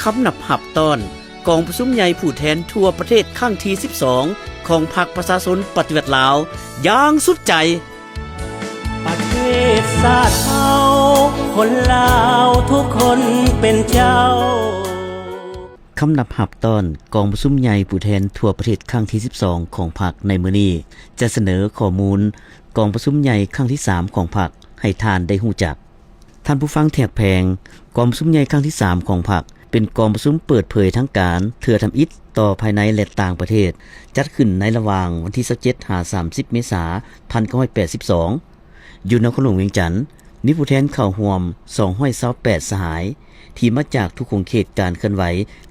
คำนับหับตอนกองประชุมใหญ่ผู้แทนทั่วประเทศครั้งที่12ของพรรคประชาชนปฏิวัติลาวอย่างสุดใจประเทศชาติเฮาคนลาวทุกคนเป็นเจ้าคำนับหับตอนกองประชุมใหญ่ผู้แทนทั่วประเทศครั้งที่12ของพรรคในมื้อนี้จะเสนอข้อมูลกองประชุมใหญ่ครั้งที่3ของพรรคให้ทานได้ฮู้จักท่านผู้ฟังแทกแพงกองประชุมใหญ่ครั้งที่3ของพรรคเป็นกองประชุมเปิดเผยทั้งการเทื่อทำอิฐต่อภายในและต่างประเทศจัดขึ้นในระหว่างวันที่27 30 เมษายน 1982อยู่นครหลวงเวียงจันทน์มีผู้แทนเข้าร่วม228สหายที่มาจากทุกขงเขตการเคลื่อนไหว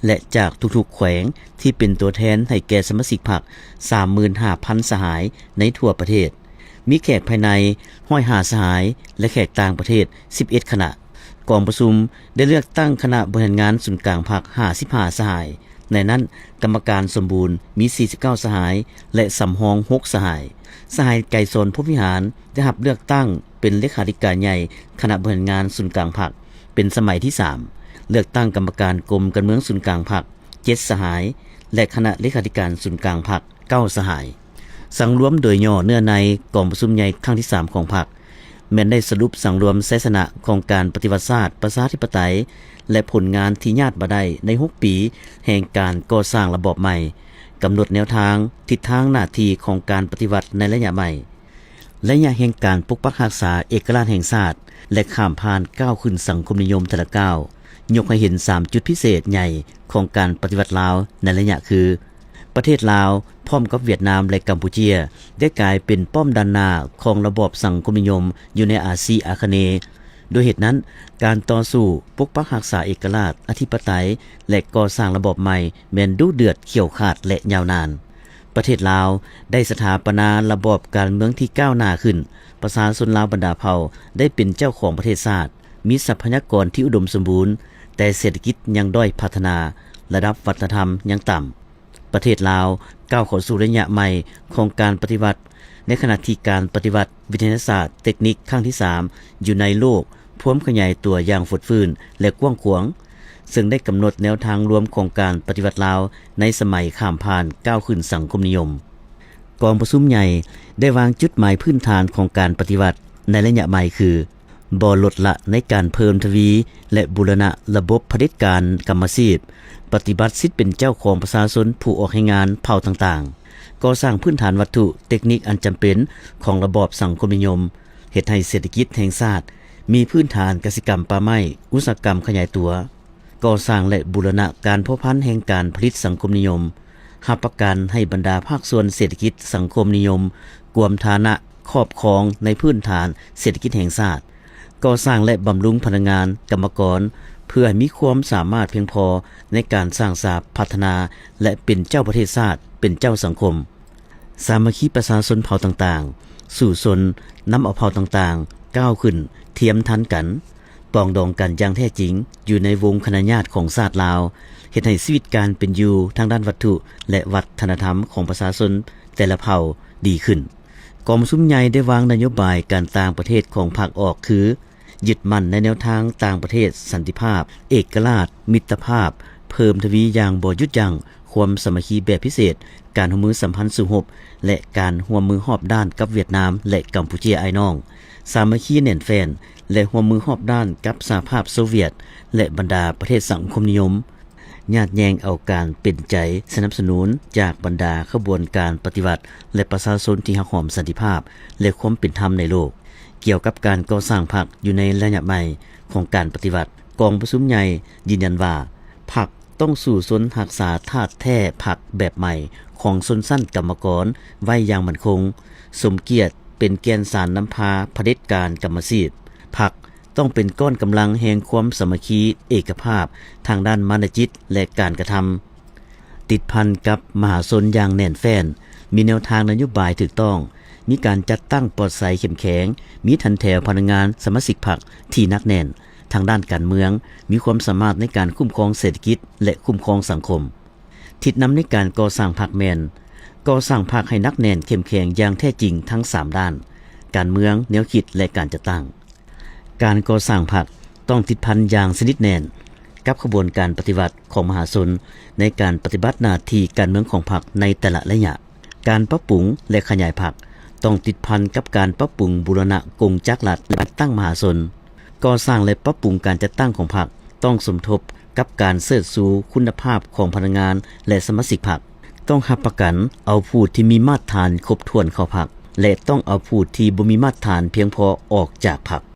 และจากทุกๆแขวงที่เป็นตัวแทนให้แก่สมาชิกพรรค 35,000 สหายในทั่วประเทศมีแขกภายใน105สหายและแขกต่างประเทศ11คณะกองประชุมได้เลือกตั้งคณะบริหารงานศูนย์กลางพรรค55สหายในนั้นกรรมการสมบูรณ์มี49สหายและสำรอง6สหายสหายไก่สนพบวิหารได้รับเลือกตั้งเป็นเลขาธิการใหญ่คณะบริหารงานศูนย์กลางพรรคเป็นสมัยที่3เลือกตั้งกรรมการกรมการเมืองศูนย์กลางพรรค7สหายและคณะเลขาธิการศูนย์กลางพรรค9สหายสังรวมโดยย่อเนื้อในกองประชุมใหญ่ครั้งที่3ของพรรคแม้นได้สรุปสังรวมไสสนะของการปฏิวัติศาสตร์ประชาธิปไตยและผลงานที่ญาติบ่ได้ใน6ปีแห่งการก่อสร้างระบอบใหม่กำหนดแนวทางทิศทางหน้าที่ของการปฏิวัติในระยะใหม่ระยะแห่งการปกปักรักษาเอกราชแห่งชาติและข้ามผ่านก้าวขึ้นสังคมนิยมแต่ละก้าวยกให้เห็น3จุดพิเศษใหญ่ของการปฏิวัติลาวในระยะคือประเทศลาวพร้อมกับเวียดนามและกัมพูเชียได้กลายเป็นป้อมด้านหน้าของระบอบสังคมนิยมอยู่ในอาซีอาคเนย์โดยเหตุนั้นการต่อสู้ปกปักรักษาเอกราชอธิปไตยและก่อสร้างระบอบใหม่แม้นดุเดือดเขี่ยวขาดและยาวนานประเทศลาวได้สถาปนาระบอบการเมืองที่ก้าวหน้าขึ้นประชาชนลาวบรรดาเผ่าได้เป็นเจ้าของประเทศชาติมีทรัพยากรที่อุดมสมบูรณ์แต่เศรษฐกิจยังด้อยพัฒนาระดับวัฒนธรรมยังต่ำประเทศลาวก้าวเข้าสู่ระยะใหม่ของการปฏิวัติในขณะที่การปฏิวัติวิทยาศาสตร์เทคนิคครั้งที่3อยู่ในโลกพร้อมขยายตัวอย่างฟดฟื้นและกว้างขวางซึ่งได้กำหนดแนวทางรวมของการปฏิวัติลาวในสมัยข้ามผ่านก้าวขึ้นสังคมนิยมกองประชุมใหญ่ได้วางจุดหมายพื้นฐานของการปฏิวัติในระยะใหม่คือบ่ลดละในการเพิ่มทวีและบูรณะระบบเผด็จการกรรมสิทธิ์ปฏิบัติสิทธิ์เป็นเจ้าของประชาชนผู้ออกให้งานเผ่าต่างๆก่อสร้างพื้นฐานวัตถุเทคนิคอันจำเป็นของระบอบสังคมนิยมเฮ็ดให้เศรษฐกิจแห่งชาติมีพื้นฐานกสิกรรมป่าไม้อุตสาหกรรมขยายตัวก่อสร้างและบูรณะการเพาะพันธุ์แห่งการผลิตสังคมนิยมรับประกันให้บรรดาภาคส่วนเศรษฐกิจสังคมนิยมกวมฐานะครอบครองในพื้นฐานเศรษฐกิจแห่งชาติก่อสร้างและบำรุงพนักงานกรรมกรเพื่อให้มีความสามารถเพียงพอในการสร้างสรรค์พัฒนาและเป็นเจ้าประเทศชาติเป็นเจ้าสังคมสามัคคีประชาชนเผ่าต่างๆสู่ชนนำเอาเผ่าต่างๆก้าวขึ้นเทียมทันกันปองดองกันอย่างแท้จริงอยู่ในวงคณะญาติของชาติลาวเฮ็ดให้ชีวิตการเป็นอยู่ทางด้านวัตถุและวัฒนธรรมของประชาชนแต่ละเผ่าดีขึ้นกองประชุมใหญ่ได้วางนโยบายการต่างประเทศของพรรคออกคือยึดมั่นในแนวทางต่างประเทศสันติภาพเอกราชมิตรภาพเพิ่มทวีอย่างบ่หยุดยั้งความสามัคคีแบบพิเศษการร่วมมือสัมพันธ์สุหบและการร่วมมือรอบด้านกับเวียดนามและกัมพูชีไอ้น้องสามัคคีแน่นแฟ้นและร่วมมือรอบด้านกับสหภาพโซเวียตและบรรดาประเทศสังคมนิยมญาติแยงเอาการเป็นใจสนับสนุนจากบรรดาขบวนการปฏิวัติและประชาชนที่รักหอมสันติภาพและความเป็นธรรมในโลกเกี่ยวกับการก่อสร้างพรรคอยู่ในระยะใหม่ของการปฏิวัติกองประชุมใหญ่ยืนยันว่าพรรคต้องสู่ชนรักษาธาตุแท้พรรคแบบใหม่ของชนชั้นกรรมกรไว้อย่างมั่นคงสมเกียรติเป็นแกนสารนำพาเผด็จการกรรมสิทธิ์พรรคต้องเป็นก้อนกำลังแห่งความสามัคคีเอกภาพทางด้านมนจิตและการกระทำติดพันกับมหาชนอย่างแน่นแฟ้นมีแนวทางนโยบายถูกต้องมีการจัดตั้งปลอดภัยเข้มแข็งมีทันแถวพนักงานสมาชิกพรรคที่นักแน่นทางด้านการเมืองมีความสามารถในการคุ้มครองเศรษฐกิจและคุ้มครองสังคมทิศนำในการก่อสร้างพรรคแมนก่อสร้างพรรคให้นักแน่นเข้มแข็งอย่างแท้จริงทั้ง3ด้านการเมืองแนวคิดและการจัดตั้งการก่อสร้างพรรคต้องติดพันอย่างสนิทแน่น กับขบวนการปฏิวัติของมหาชนในการปฏิบัติหน้าที่การเมืองของพรรคในแต่ละระยะการปรับปรุงและขยายพรรคต้องติดพันกับการปรับปรุงบูรณะกงจักรรัฐและตั้งมหาชนก่อสร้างและปรับปรุงการจัดตั้งของพรรคต้องสมทบกับการเสริฐสูคุณภาพของพนักงานและสมาชิกพรรคต้องรับประกันเอาผู้ที่มีมาตรฐานครบถ้วนเข้าพรรคและต้องเอาผู้ที่บ่มีมาตรฐานเพียงพอออกจากพรรค